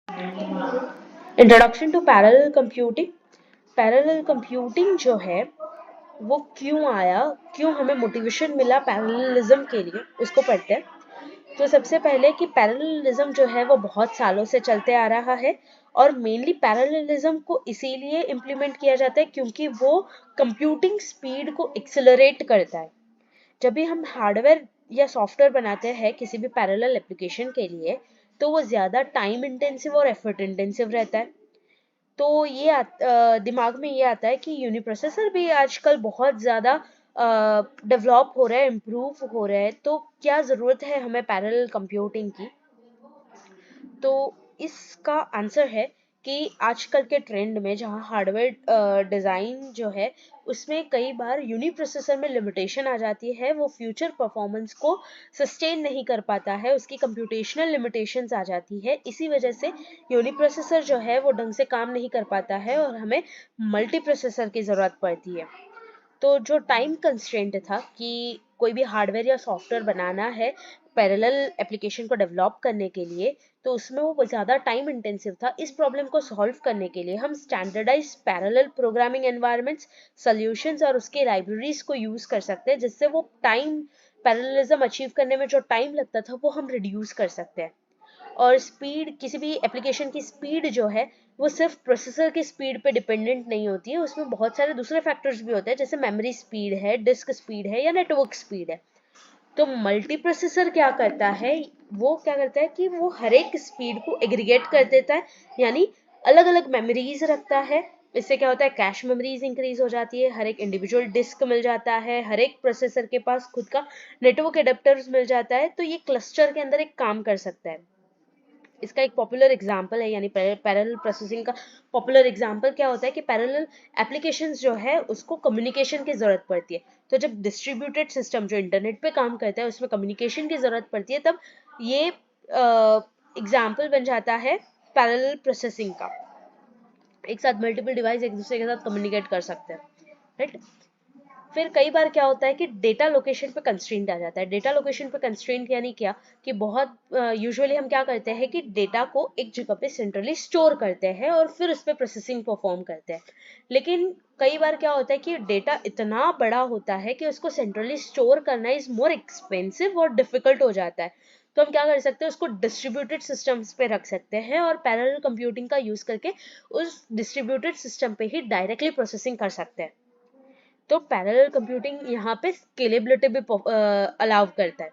Introduction to parallel computing. Parallel computing जो है वो क्यों आया, क्यों हमें मोटिवेशन मिला पैरेललिज्म के लिए, उसको पढ़ते हैं। तो सबसे पहले कि पैरेललिज्म जो है वो बहुत सालों से चलते आ रहा है और मेनली पैरेललिज्म को इसीलिए इम्प्लीमेंट किया जाता है क्योंकि वो कंप्यूटिंग स्पीड को एक्सेलरेट करता है। जब भी हम हार्डवेयर या सॉफ्टवेयर बनाते हैं किसी भी पैरेलल एप्लीकेशन के लिए, तो वो ज़्यादा टाइम इंटेंसिव और एफर्ट इंटेंसिव रहता है। तो दिमाग में ये आता है कि यूनिप्रोसेसर भी आजकल बहुत ज़्यादा डेवलप हो रहा है, इम्प्रूव हो रहा है, तो क्या ज़रूरत है हमें पैरेलल कंप्यूटिंग की। तो इसका आंसर है कि आजकल के ट्रेंड में जहाँ हार्डवेयर डिज़ाइन जो है उसमें कई बार यूनिप्रोसेसर में लिमिटेशन आ जाती है, वो फ्यूचर परफॉर्मेंस को सस्टेन नहीं कर पाता है, उसकी कंप्यूटेशनल लिमिटेशंस आ जाती है। इसी वजह से यूनिप्रोसेसर जो है वो ढंग से काम नहीं कर पाता है और हमें मल्टी प्रोसेसर की ज़रूरत पड़ती है। तो जो टाइम कंस्ट्रेंट था कि कोई भी हार्डवेयर या सॉफ्टवेयर बनाना है पैरेलल एप्लीकेशन को डेवलप करने के लिए, तो उसमें वो ज़्यादा टाइम इंटेंसिव था। इस प्रॉब्लम को सॉल्व करने के लिए हम standardise parallel programming environments, solutions और उसके लाइब्रेरीज को यूज़ कर सकते हैं, जिससे वो टाइम पैरेललिज्म अचीव करने में जो टाइम लगता था वो हम रिड्यूस कर सकते हैं। और स्पीड, किसी भी एप्लीकेशन की स्पीड जो है वो सिर्फ प्रोसेसर की स्पीड पे डिपेंडेंट नहीं होती है, उसमें बहुत सारे दूसरे फैक्टर्स भी होते हैं, जैसे मेमोरी स्पीड है, डिस्क स्पीड है या नेटवर्क स्पीड है। तो मल्टी प्रोसेसर क्या करता है, वो क्या करता है कि वो हर एक स्पीड को एग्रीगेट कर देता है, यानी अलग अलग मेमोरीज रखता है। इससे क्या होता है, कैश मेमोरीज इंक्रीज हो जाती है, हर एक इंडिविजुअल डिस्क मिल जाता है, हर एक प्रोसेसर के पास खुद का नेटवर्क एडेप्टर्स मिल जाता है, तो ये क्लस्टर के अंदर एक काम कर सकता है। इसका एक पॉपुलर एग्जांपल है, यानी पैरेलल प्रोसेसिंग का पॉपुलर एग्जांपल क्या होता है कि पैरेलल एप्लीकेशंस जो है उसको कम्युनिकेशन की ज़रूरत पड़ती है। तो जब डिस्ट्रीब्यूटेड सिस्टम जो इंटरनेट पे काम करता है उसमें कम्युनिकेशन की ज़रूरत पड़ती है, तब ये एग्जांपल बन जाता है पैरेलल प्रोसेसिंग का। एक साथ मल्टीपल डिवाइस एक दूसरे के साथ कम्युनिकेट कर सकते हैं, राइट। फिर कई बार क्या होता है कि डेटा लोकेशन पे कंस्ट्रेंट आ जाता है। डेटा लोकेशन पे कंस्ट्रेंट यानी क्या, कि बहुत यूजुअली हम क्या करते हैं कि डेटा को एक जगह पे सेंट्रली स्टोर करते हैं और फिर उस पर प्रोसेसिंग परफॉर्म करते हैं। लेकिन कई बार क्या होता है कि डेटा इतना बड़ा होता है कि उसको सेंट्रली स्टोर करना इज मोर एक्सपेंसिव और डिफिकल्ट हो जाता है। तो हम क्या कर सकते हैं, उसको डिस्ट्रीब्यूटेड सिस्टम्स पे रख सकते हैं और पैरेलल कंप्यूटिंग का यूज करके उस डिस्ट्रीब्यूटेड सिस्टम पे ही डायरेक्टली प्रोसेसिंग कर सकते हैं। तो पैरेलल कंप्यूटिंग यहाँ पे स्केलेबिलिटी भी अलाउ करता है।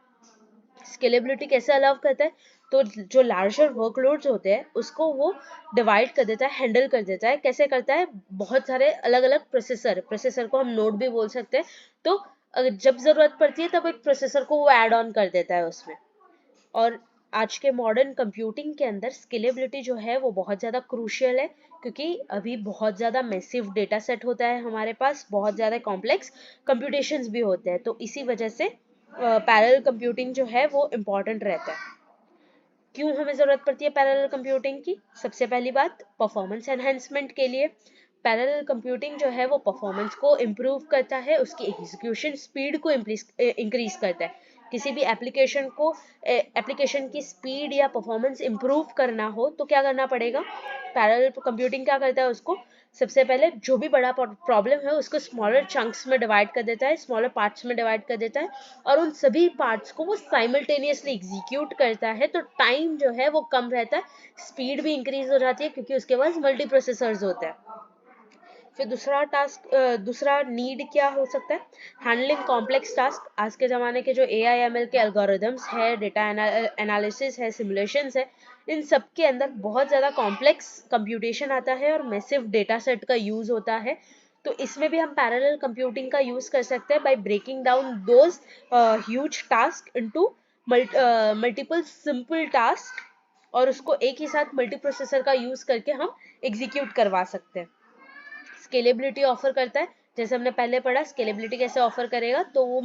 स्केलेबिलिटी कैसे अलाउ करता है, तो जो लार्जर वर्कलोड्स होते हैं उसको वो डिवाइड कर देता है, हैंडल कर देता है। कैसे करता है, बहुत सारे अलग अलग प्रोसेसर को हम नोड भी बोल सकते हैं। तो जब जरूरत पड़ती है तब एक प्रोसेसर को वो ऐड ऑन कर देता है उसमें। और आज के मॉडर्न कंप्यूटिंग के अंदर स्केलेबिलिटी जो है वो बहुत ज़्यादा क्रूशियल है, क्योंकि अभी बहुत ज़्यादा मैसिव डेटा सेट होता है हमारे पास, बहुत ज़्यादा कॉम्प्लेक्स कंप्यूटेशंस भी होते हैं, तो इसी वजह से पैरेलल कंप्यूटिंग जो है वो इम्पॉर्टेंट रहता है। क्यों हमें ज़रूरत पड़ती है पैरेलल कंप्यूटिंग की, सबसे पहली बात परफॉर्मेंस एनहेंसमेंट के लिए। पैरेलल कंप्यूटिंग जो है वो परफॉर्मेंस को इम्प्रूव करता है, उसकी एग्जीक्यूशन स्पीड को इंक्रीज करता है। किसी भी एप्लीकेशन की स्पीड या परफॉर्मेंस इम्प्रूव करना हो तो क्या करना पड़ेगा, पैरेलल कंप्यूटिंग क्या करता है, उसको सबसे पहले जो भी बड़ा प्रॉब्लम है उसको स्मॉलर चंक्स में डिवाइड कर देता है, स्मॉलर पार्ट्स में डिवाइड कर देता है, और उन सभी पार्ट्स को वो साइमल्टेनियसली एग्जीक्यूट करता है। तो टाइम जो है वो कम रहता है, स्पीड भी इंक्रीज हो जाती है क्योंकि उसके पास मल्टी प्रोसेसर्स होते हैं। फिर दूसरा नीड क्या हो सकता है, हैंडलिंग कॉम्प्लेक्स टास्क। आज के ज़माने के जो AI ML के एल्गोरिदम्स है, डेटा एनालिसिस है, सिमुलेशंस है, इन सब के अंदर बहुत ज़्यादा कॉम्प्लेक्स कंप्यूटेशन आता है और मैसिव डेटा सेट का यूज़ होता है। तो इसमें भी हम पैरेलल कंप्यूटिंग का यूज़ कर सकते हैं by breaking down those huge task into multiple simple task, और उसको एक ही साथ मल्टी प्रोसेसर का यूज़ करके हम एग्जीक्यूट करवा सकते हैं। स्केलेबिलिटी ऑफर करता है, जैसे हमने पहले पढ़ा स्केलेबिलिटी कैसे ऑफर करेगा, तो वो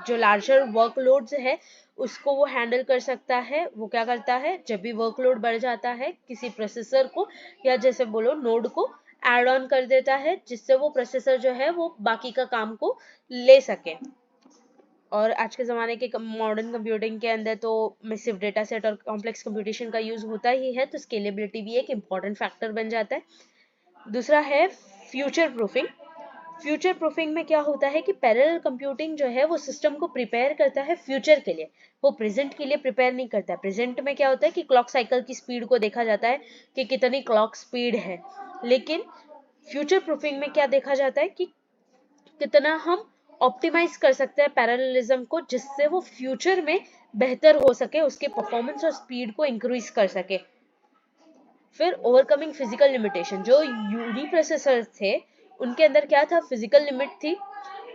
जो लार्जर वर्कलोड्स है उसको वो हैंडल कर सकता है। वो क्या करता है, जब भी वर्कलोड बढ़ जाता है किसी प्रोसेसर को या जैसे बोलो नोड को ऐड ऑन कर देता है, जिससे वो प्रोसेसर जो है वो बाकी का काम को ले सके। और आज के ज़माने के मॉडर्न कंप्यूटिंग के अंदर तो मैसिव डेटा सेट और कॉम्प्लेक्स कंप्यूटेशन का यूज़ होता ही है, तो स्केलेबिलिटी भी एक इम्पॉर्टेंट फैक्टर बन जाता है। दूसरा है फ्यूचर प्रूफिंग। फ्यूचर प्रूफिंग में क्या होता है कि पैरेलल कंप्यूटिंग जो है वो सिस्टम को प्रिपेयर करता है फ्यूचर के लिए, वो प्रेजेंट के लिए प्रिपेयर नहीं करता है। प्रेजेंट में क्या होता है कि क्लॉक साइकिल की स्पीड को देखा जाता है कि कितनी क्लॉक स्पीड है, लेकिन फ्यूचर प्रूफिंग में क्या देखा जाता है कि कितना हम ऑप्टिमाइज कर सकते हैं पैरेललिज्म को, जिससे वो फ्यूचर में बेहतर हो सके, उसके परफॉर्मेंस और स्पीड को इंक्रीज कर सके। फिर ओवरकमिंग फिजिकल लिमिटेशन, जो यूनी प्रोसेसर थे उनके अंदर क्या था, फिजिकल लिमिट थी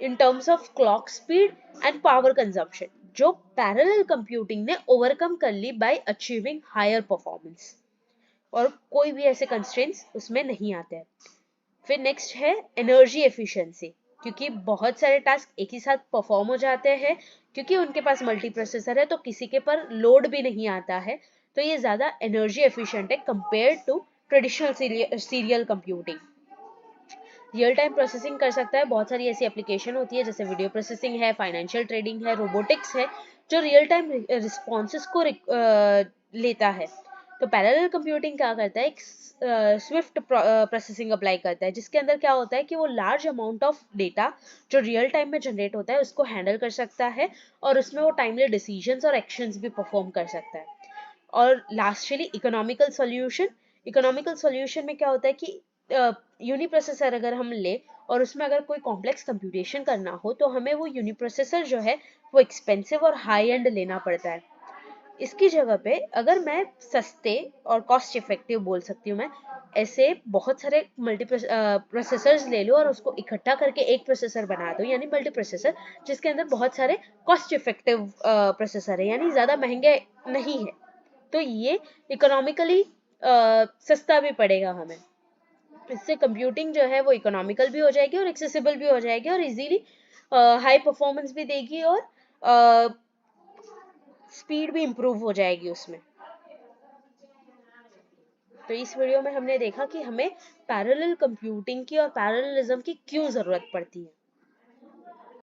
in terms of clock speed and power consumption, जो पैरेलल कंप्यूटिंग ने ओवरकम कर ली बाय अचीविंग हायर परफॉर्मेंस, और कोई भी ऐसे कंस्ट्रेंट्स उसमें नहीं आते हैं। फिर नेक्स्ट है एनर्जी एफिशिएंसी, क्योंकि बहुत सारे टास्क एक ही साथ परफॉर्म हो जाते हैं, क्योंकि उनके पास मल्टी प्रोसेसर है तो किसी के पर लोड भी नहीं आता है, तो ये ज़्यादा एनर्जी एफिशिएंट है compare to traditional serial computing. Real time processing कर सकता है, बहुत सारी ऐसी एप्लीकेशन होती है जैसे वीडियो प्रोसेसिंग है, फाइनेंशियल ट्रेडिंग है, रोबोटिक्स है, जो रियल टाइम रिस्पॉन्सेस को लेता है। तो पैरेलल कंप्यूटिंग क्या करता है, एक स्विफ्ट प्रोसेसिंग अप्लाई करता है, जिसके अंदर क्या होता है कि वो लार्ज अमाउंट ऑफ डेटा जो रियल टाइम में जनरेट होता है उसको हैंडल कर सकता है, और उसमें वो टाइमली डिसीजंस और एक्शंस भी परफॉर्म कर सकता है। और lastly economical solution. Economical solution में क्या होता है कि यूनी प्रोसेसर अगर हम ले और उसमें अगर कोई कॉम्प्लेक्स कंप्यूटेशन करना हो तो हमें वो यूनी प्रोसेसर जो है वो एक्सपेंसिव और हाई एंड लेना पड़ता है। इसकी जगह पे अगर मैं सस्ते और कॉस्ट इफेक्टिव बोल सकती हूँ, मैं ऐसे बहुत सारे मल्टी प्रोसेसर्स ले लूँ और उसको इकट्ठा करके एक प्रोसेसर बना दूँ, यानी मल्टी प्रोसेसर, जिसके अंदर बहुत सारे कॉस्ट इफेक्टिव प्रोसेसर है, यानी ज़्यादा महंगे नहीं है, तो ये इकोनॉमिकली सस्ता भी पड़ेगा हमें। इससे कंप्यूटिंग जो है वो इकोनॉमिकल भी हो जाएगी और एक्सेसिबल भी हो जाएगी और इजीली हाई परफॉर्मेंस भी देगी और स्पीड भी इम्प्रूव हो जाएगी उसमें। तो इस वीडियो में हमने देखा कि हमें पैरेलल कंप्यूटिंग की और पैरेललिज्म की क्यों ज़रूरत पड़ती है।